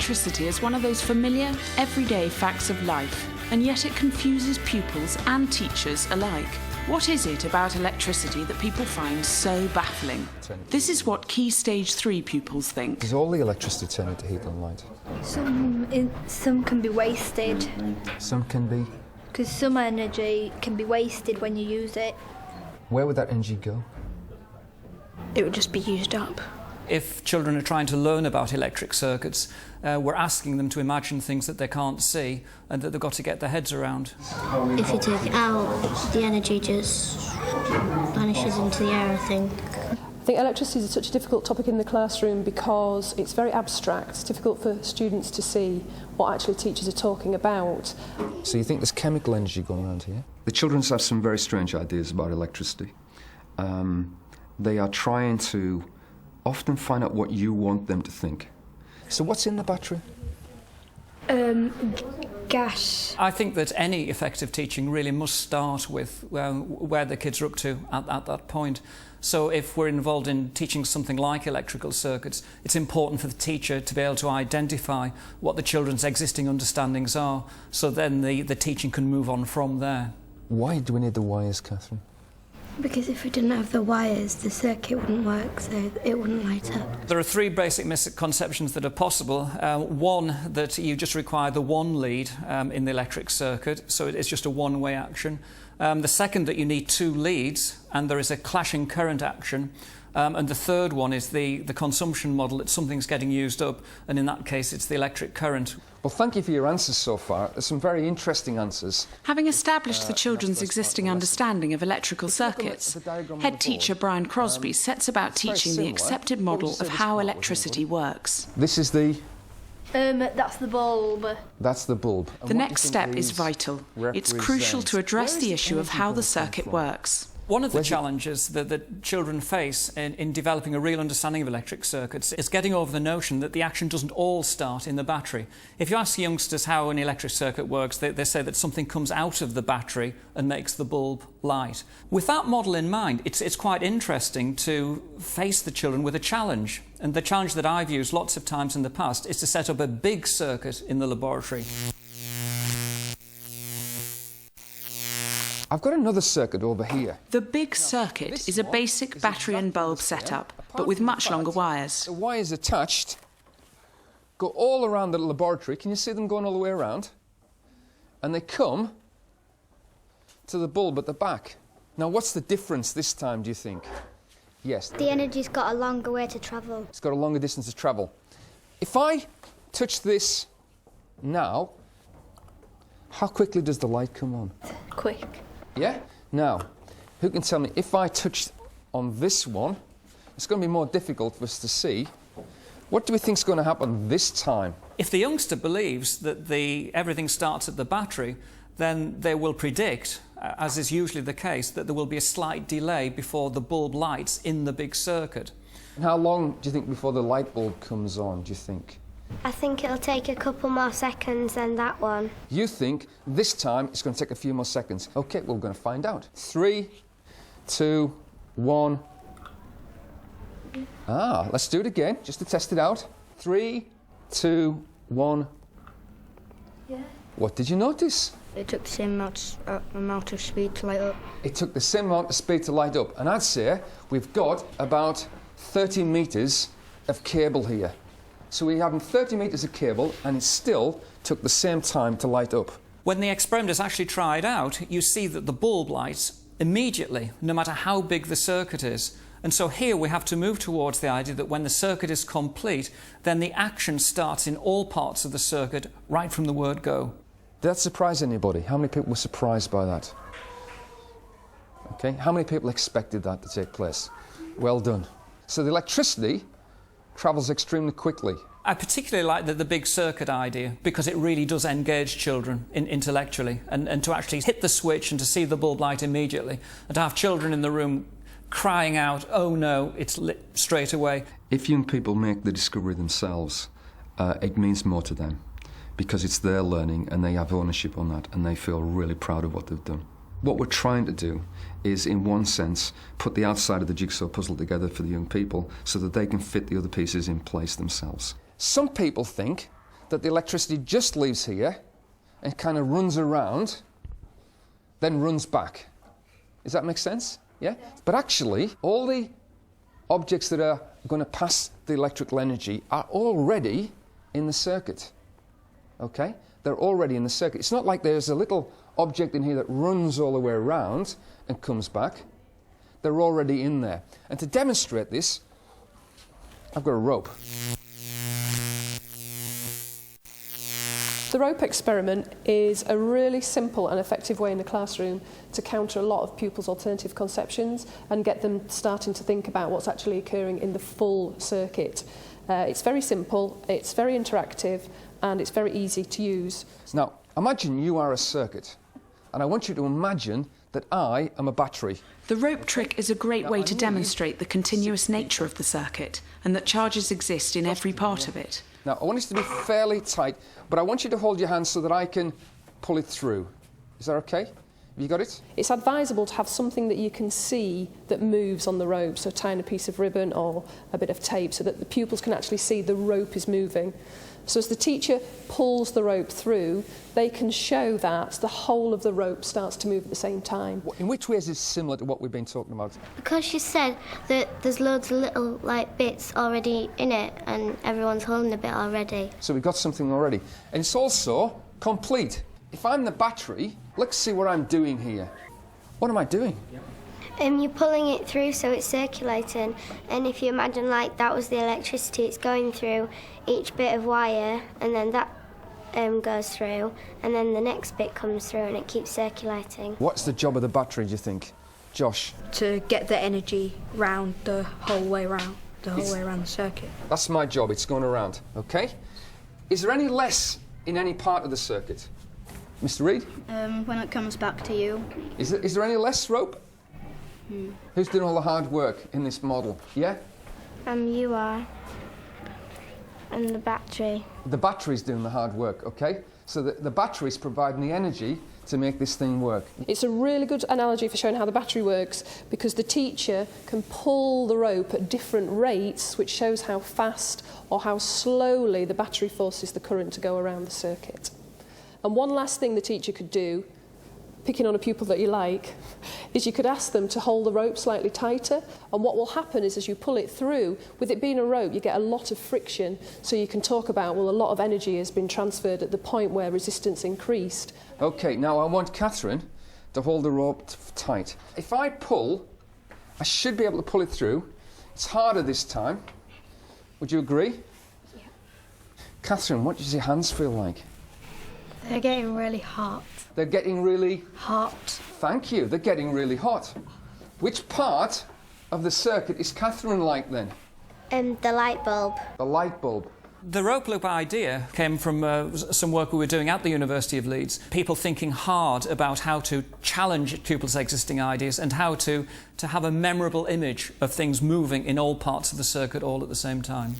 electricity as one of those familiar, everyday facts of life, and yet it confuses pupils and teachers alike. What is it about electricity that people find so baffling? This is what Key Stage 3 pupils think. Does all the electricity turn into heat and light? Some can be wasted. Some can be? Because some energy can be wasted when you use it. Where would that energy go? It would just be used up. If children are trying to learn about electric circuits, we're asking them to imagine things that they can't see and that they've got to get their heads around. If you take it out, the energy just vanishes into the air, I think. I think electricity is such a difficult topic in the classroom because it's very abstract. It's difficult for students to see what actually teachers are talking about. So you think there's chemical energy going around here? The children have some very strange ideas about electricity. They are trying to often find out what you want them to think. So what's in the battery? Gas. I think that any effective teaching really must start with where the kids are up to at that point. So if we're involved in teaching something like electrical circuits, it's important for the teacher to be able to identify what the children's existing understandings are, so then the teaching can move on from there. Why do we need the wires, Catherine? Because if we didn't have the wires, the circuit wouldn't work, so it wouldn't light up. There are three basic misconceptions that are possible. One, that you just require the one lead in the electric circuit, so it's just a one-way action. The second, that you need two leads, and there is a clashing current action. And the third one is the consumption model, that something's getting used up, and in that case it's the electric current. Well, thank you for your answers so far. There's some very interesting answers. Having established the children's existing understanding of electrical circuits, head teacher Brian Crosby sets about teaching the accepted model of how electricity works. This is the... That's the bulb. That's the bulb. The next step is vital. It's crucial to address the issue of how the circuit works. One of the challenges that children face in developing a real understanding of electric circuits is getting over the notion that the action doesn't all start in the battery. If you ask youngsters how an electric circuit works, they say that something comes out of the battery and makes the bulb light. With that model in mind, it's quite interesting to face the children with a challenge. And the challenge that I've used lots of times in the past is to set up a big circuit in the laboratory. I've got another circuit over here. The big circuit is a basic battery and bulb setup, but with much longer wires. The wires attached go all around the laboratory. Can you see them going all the way around? And they come to the bulb at the back. Now, what's the difference this time, do you think? Yes. The energy's got a longer way to travel. It's got a longer distance to travel. If I touch this now, how quickly does the light come on? Quick. Yeah? Now, who can tell me, if I touch on this one, it's going to be more difficult for us to see. What do we think is going to happen this time? If the youngster believes that everything starts at the battery, then they will predict, as is usually the case, that there will be a slight delay before the bulb lights in the big circuit. And how long do you think before the light bulb comes on, do you think? I think it'll take a couple more seconds than that one. You think this time it's going to take a few more seconds. OK, well, we're going to find out. 3, 2, 1. Let's do it again, just to test it out. 3, 2, 1. Yeah. What did you notice? It took the same amount of speed to light up. It took the same amount of speed to light up. And I'd say we've got about 30 metres of cable here. So we have 30 metres of cable, and it still took the same time to light up. When the experiment is actually tried out, you see that the bulb lights immediately, no matter how big the circuit is. And so here we have to move towards the idea that when the circuit is complete, then the action starts in all parts of the circuit, right from the word go. Did that surprise anybody? How many people were surprised by that? OK, how many people expected that to take place? Well done. So the electricity travels extremely quickly. I particularly like the big circuit idea because it really does engage children intellectually, and to actually hit the switch and to see the bulb light immediately, and to have children in the room crying out, oh no, it's lit straight away. If young people make the discovery themselves, it means more to them because it's their learning and they have ownership on that and they feel really proud of what they've done. What we're trying to do is, in one sense, put the outside of the jigsaw puzzle together for the young people so that they can fit the other pieces in place themselves. Some people think that the electricity just leaves here and kind of runs around, then runs back. Does that make sense? Yeah? But actually, all the objects that are going to pass the electrical energy are already in the circuit. Okay? They're already in the circuit. It's not like there's a little object in here that runs all the way around and comes back. They're already in there. And to demonstrate this, I've got a rope. The rope experiment is a really simple and effective way in the classroom to counter a lot of pupils' alternative conceptions and get them starting to think about what's actually occurring in the full circuit. It's very simple, it's very interactive, and it's very easy to use. Now, imagine you are a circuit, and I want you to imagine that I am a battery. The rope trick is a great way to demonstrate the continuous nature of the circuit and that charges exist in every part of it. Now, I want it to be fairly tight, but I want you to hold your hand so that I can pull it through. Is that okay? Have you got it? It's advisable to have something that you can see that moves on the rope, so tying a piece of ribbon or a bit of tape so that the pupils can actually see the rope is moving. So as the teacher pulls the rope through, they can show that the whole of the rope starts to move at the same time. In which ways is it similar to what we've been talking about? Because you said that there's loads of little bits already in it and everyone's holding a bit already. So we've got something already. And it's also complete. If I'm the battery, let's see what I'm doing here. What am I doing? You're pulling it through so it's circulating, and if you imagine that was the electricity it's going through each bit of wire, and then that goes through, and then the next bit comes through and it keeps circulating. What's the job of the battery, do you think? Josh? To get the energy round the whole way around the circuit. That's my job, it's going around, okay? Is there any less in any part of the circuit? Mr. Reid? When it comes back to you. Is there any less rope? Who's doing all the hard work in this model? Yeah? You are. And the battery. The battery's doing the hard work, okay? So the battery's providing the energy to make this thing work. It's a really good analogy for showing how the battery works because the teacher can pull the rope at different rates, which shows how fast or how slowly the battery forces the current to go around the circuit. And one last thing the teacher could do, picking on a pupil that you like, is you could ask them to hold the rope slightly tighter, and what will happen is as you pull it through, with it being a rope, you get a lot of friction, so you can talk about, well, a lot of energy has been transferred at the point where resistance increased. OK, now I want Catherine to hold the rope tight. If I pull, I should be able to pull it through. It's harder this time. Would you agree? Yeah. Catherine, what does your hands feel like? They're getting really hot. They're getting really... Hot. Thank you, they're getting really hot. Which part of the circuit is Catherine like then? The light bulb. The light bulb. The rope loop idea came from some work we were doing at the University of Leeds. People thinking hard about how to challenge pupils' existing ideas and how to have a memorable image of things moving in all parts of the circuit all at the same time.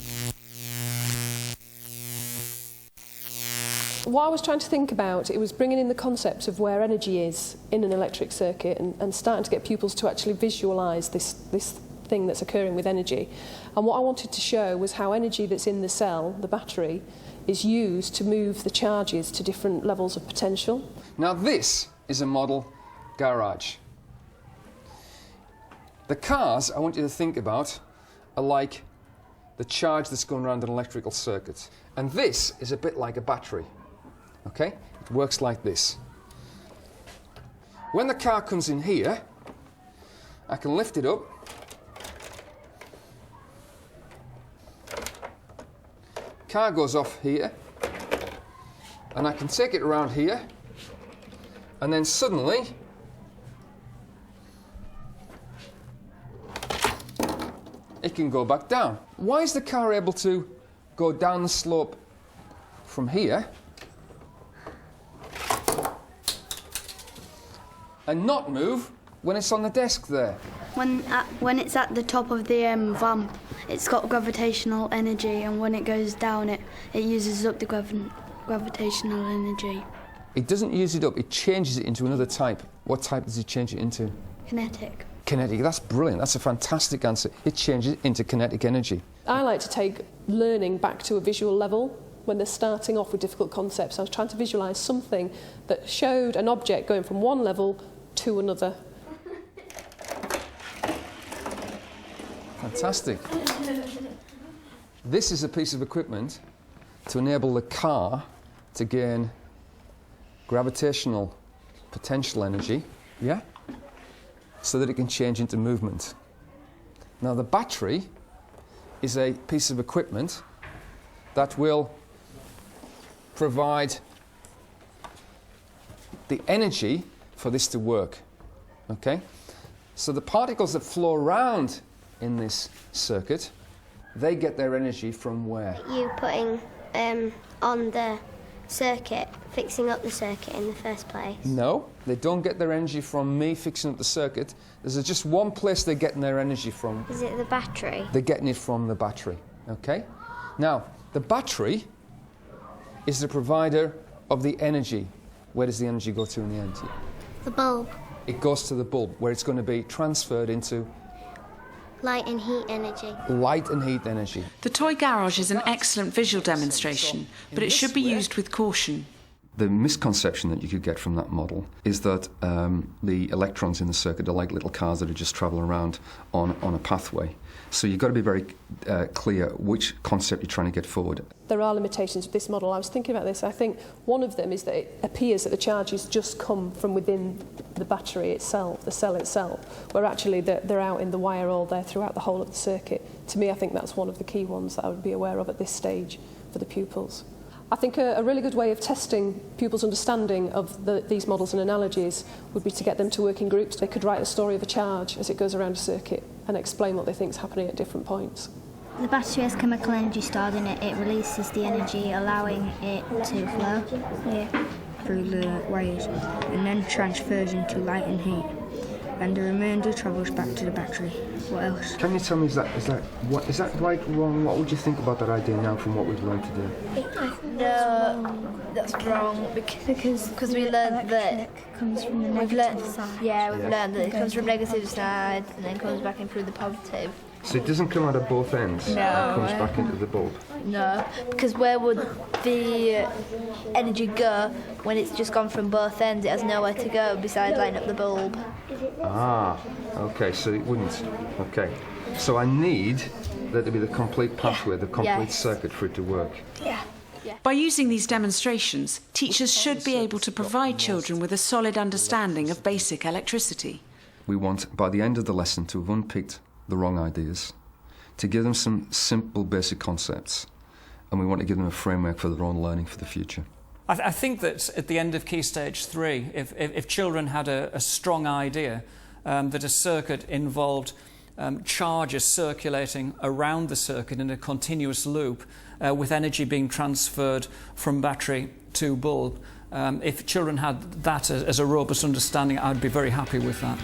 What I was trying to think about, it was bringing in the concept of where energy is in an electric circuit and starting to get pupils to actually visualise this thing that's occurring with energy. And what I wanted to show was how energy that's in the cell, the battery, is used to move the charges to different levels of potential. Now this is a model garage. The cars I want you to think about are like the charge that's going around an electrical circuit. And this is a bit like a battery. Okay? It works like this. When the car comes in here, I can lift it up. Car goes off here, and I can take it around here, and then suddenly it can go back down. Why is the car able to go down the slope from here and not move when it's on the desk there? When it's at the top of the van, it's got gravitational energy, and when it goes down, it uses up the gravitational energy. It doesn't use it up, it changes it into another type. What type does it change it into? Kinetic. Kinetic, that's brilliant, that's a fantastic answer. It changes it into kinetic energy. I like to take learning back to a visual level, when they're starting off with difficult concepts. I was trying to visualise something that showed an object going from one level to another. Fantastic. This is a piece of equipment to enable the car to gain gravitational potential energy, yeah, so that it can change into movement. Now the battery is a piece of equipment that will provide the energy for this to work, okay? So the particles that flow around in this circuit, they get their energy from where? You putting on the circuit, fixing up the circuit in the first place. No, they don't get their energy from me fixing up the circuit. There's just one place they're getting their energy from. Is it the battery? They're getting it from the battery, okay? Now, the battery is the provider of the energy. Where does the energy go to in the end? The bulb. It goes to the bulb, where it's going to be transferred into Light and heat energy. light and heat energy. The toy garage is an excellent visual demonstration, but it should be used with caution. The misconception that you could get from that model is that the electrons in the circuit are like little cars that are just travelling around on a pathway. So you've got to be very clear which concept you're trying to get forward. There are limitations with this model. I was thinking about this. I think one of them is that it appears that the charges just come from within the battery itself, the cell itself, where actually they're out in the wire all there throughout the whole of the circuit. To me, I think that's one of the key ones that I would be aware of at this stage for the pupils. I think a really good way of testing pupils' understanding of these models and analogies would be to get them to work in groups. They could write a story of a charge as it goes around a circuit and explain what they think is happening at different points. The battery has chemical energy stored in it. It releases the energy, allowing it to flow through the wires and then transfers into light and heat. And the remainder travels back to the battery. What else? Can you tell me, is that right, wrong? What would you think about that idea now from what we've learned today? No, that's wrong because we learned that comes from the negative side. we've learned that it comes from negative side and then comes back in through the positive. So it doesn't come out of both ends? No. It comes back into the bulb? No, because where would the energy go when it's just gone from both ends? It has nowhere to go besides lighting up the bulb. Ah, okay, so it wouldn't. Okay. So I need there to be the complete pathway, the complete circuit for it to work. Yeah. By using these demonstrations, teachers should be able to provide children with a solid understanding of basic electricity. We want, by the end of the lesson, to have unpicked the wrong ideas, to give them some simple basic concepts, and we want to give them a framework for their own learning for the future. I think that at the end of Key Stage 3, if children had a strong idea that a circuit involved charges circulating around the circuit in a continuous loop with energy being transferred from battery to bulb, if children had that as a robust understanding, I'd be very happy with that.